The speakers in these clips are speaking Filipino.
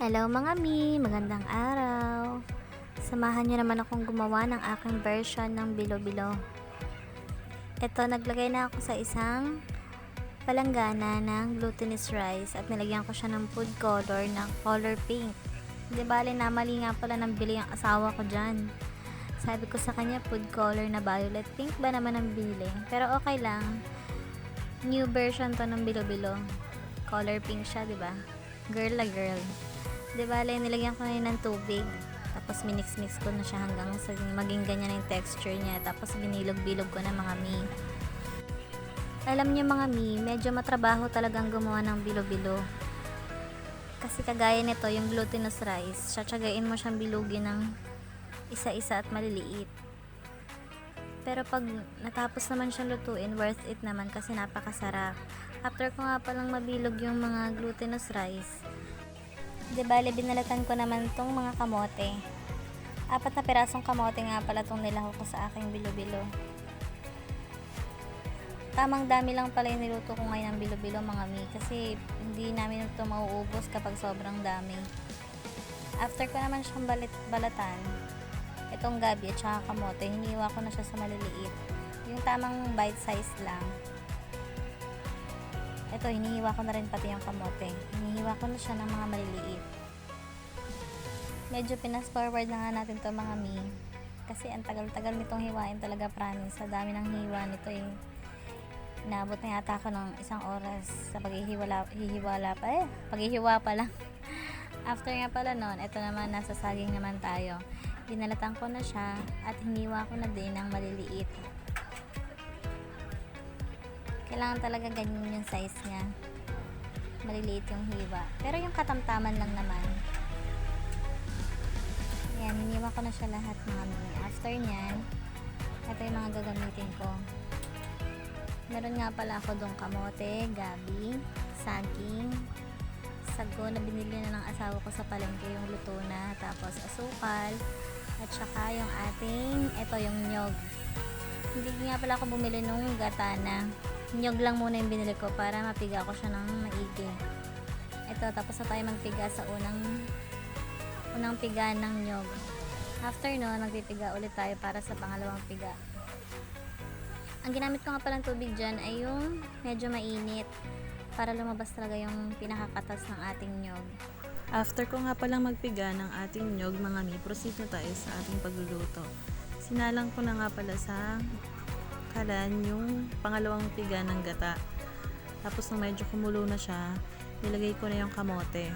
Hello mga mi, magandang araw. Samahan niyo naman akong gumawa ng aking version ng bilo-bilo. Ito, naglagay na ako sa isang palanggana ng glutinous rice at nilagyan ko siya ng food color na color pink. Di bale, namali nga pala ng bili ang asawa ko dyan. Sabi ko sa kanya food color na violet, pink ba naman ang bili? Pero okay lang. New version to ng bilo-bilo. Color pink siya, di ba? Girl la girl. Di bale, nilagyan ko na yun ng tubig. Tapos minix-mix ko na siya hanggang sa maging ganyan yung texture niya. Tapos binilog-bilog ko na mga mi. Alam niyo mga mi, medyo matrabaho talagang gumawa ng bilo-bilo. Kasi kagaya nito, yung glutinous rice, tsatsagain mo siyang bilugin ng isa-isa at maliliit. Pero pag natapos naman siyang lutuin, worth it naman kasi napakasarap. After ko nga palang mabilog yung mga glutinous rice, di bale, binalatan ko naman tong mga kamote. 4 na pirasong kamote nga pala tong nilahok ko sa aking bilo-bilo. Tamang dami lang pala yung niluto ko ngayon ng bilo-bilo mga mi, kasi hindi namin ito mauubos kapag sobrang dami. After ko naman siyang balatan, itong gabi at saka kamote, hiniwa ko na siya sa maliliit. Yung tamang bite size lang. Ito, hinihiwa ko na rin pati yung kamote. Hinihiwa ko na siya ng mga maliliit. Medyo pinas-forward na nga natin to mga mi. Kasi ang tagal-tagal nitong hiwain talaga, promise. Sa dami ng hiwa nito eh. Inabot na yata ako ng 1 oras sa paghihiwa pa lang. After nga pala nun, ito naman, nasa saging naman tayo. Binalatan ko na siya at hiniwa ko na din ng maliliit. Kailangan talaga ganyan yung size niya. Maliliit yung hiwa. Pero yung katamtaman lang naman. Ayan, hiniwa ko na siya lahat mga mi. After nyan, ito yung mga gagamitin ko. Meron nga pala ako dong kamote, gabi, saging, sago na binili na ng asawa ko sa palengke, yung luto na. Tapos asukal. At saka yung ating, ito yung nyog. Hindi nga pala ako bumili nung gata na. Nyog lang muna yung binili ko para mapiga ko siya ng maigi. Ito, tapos na tayo magpiga sa unang piga ng nyog. After nun, magpipiga ulit tayo para sa pangalawang piga. Ang ginamit ko nga palang tubig dyan ay yung medyo mainit para lumabas talaga yung pinakakatas ng ating nyog. After ko nga palang magpiga ng ating nyog mga mi, proceed na tayo sa ating pagluluto. Sinalang ko na nga pala sa kalan yung pangalawang piga ng gata. Tapos nung medyo kumulo na siya, nilagay ko na yung kamote.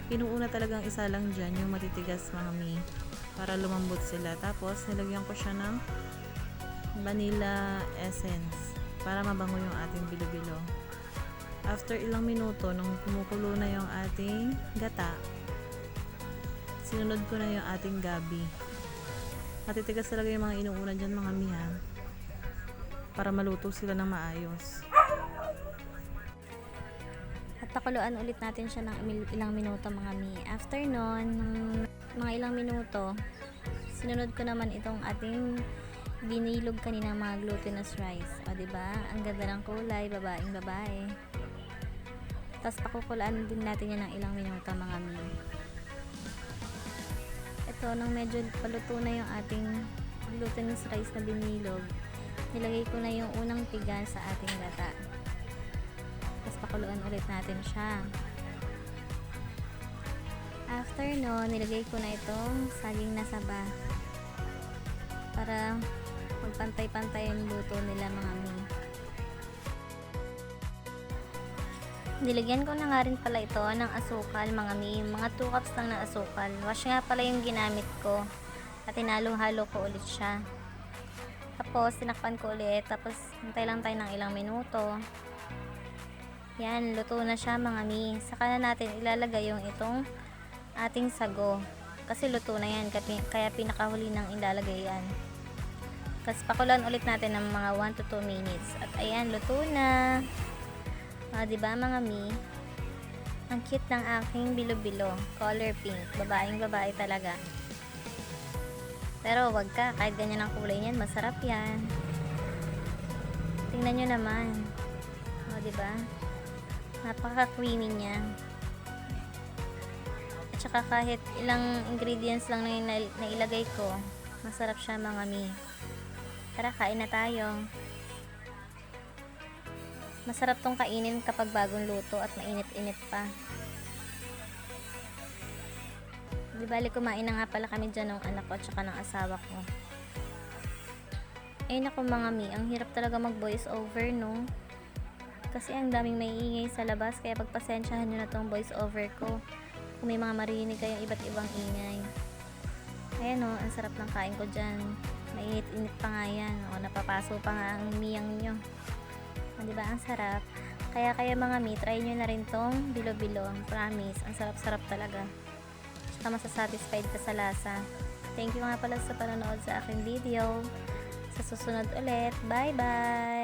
Pinuuna talagang isa lang dyan yung matitigas mga mi para lumambot sila. Tapos nilagyan ko siya ng vanilla essence para mabango yung ating bilo-bilo. After ilang minuto, nung kumukulo na yung ating gata, sinunod ko na yung ating gabi. Matitigas talaga yung mga inuuna dyan mga mi ha, para maluto sila ng maayos. At pakuluan ulit natin siya ng ilang minuto mga mi. After nun, mga ilang minuto, sinunod ko naman itong ating binilog kanina mga glutinous rice. O diba? Ang ganda ng kulay, babaeng babae. Tapos pakukulaan din natin yan ng ilang minuto mga mi. Ito, nung medyo paluto na yung ating glutinous rice na binilog, nilagay ko na yung unang piga sa ating gata. Tapos pakuluan ulit natin siya. After no, nilagay ko na itong saging na saba para magpantay-pantay yung luto nila mga mi. Nilagyan ko na nga rin pala ito ng asukal mga mi. Mga 2 cups lang na asukal. Wash nga pala yung ginamit ko at hinalo-halo ko ulit siya. Tapos, tinakpan ko ulit. Tapos, hintay lang tayo ng ilang minuto. Yan, luto na siya mga mi. Saka na natin ilalagay yung itong ating sago. Kasi luto na yan. Kaya pinakahuli nang ilalagay yan. Tapos, pakulan ulit natin ng mga 1 to 2 minutes. At ayan, luto na. Diba mga mi? Ang cute ng aking bilo-bilo. Color pink. Babaeng babae talaga. Pero wag ka, kahit ganyan ang kulay niyan, masarap yan. Tingnan nyo naman. O, diba? Napaka-creamy niya. Tsaka kahit ilang ingredients lang na yung nailagay ko, masarap siya mga mi. Tara, kain na tayo. Masarap tong kainin kapag bagong luto at mainit-init pa. Di bali, kumain na nga pala kami dyan ng anak ko at saka ng asawa ko. Eh naku mga mi, ang hirap talaga mag voice over, no? Kasi ang daming maiingay sa labas, kaya pagpasensyahan nyo na tong voice over ko kung may mga marinig kayong iba't ibang ingay. Ayan o, ang sarap ng kain ko dyan. Mainit-init pa nga yan. O, napapaso pa nga ang miyang nyo. O, diba? Ang sarap. Kaya mga mi, try nyo na rin tong bilo-bilo. Promise, ang sarap-sarap talaga. Tsaka masasatisfied ka sa lasa. Thank you nga pala sa panonood sa aking video. Sa susunod ulit. Bye-bye!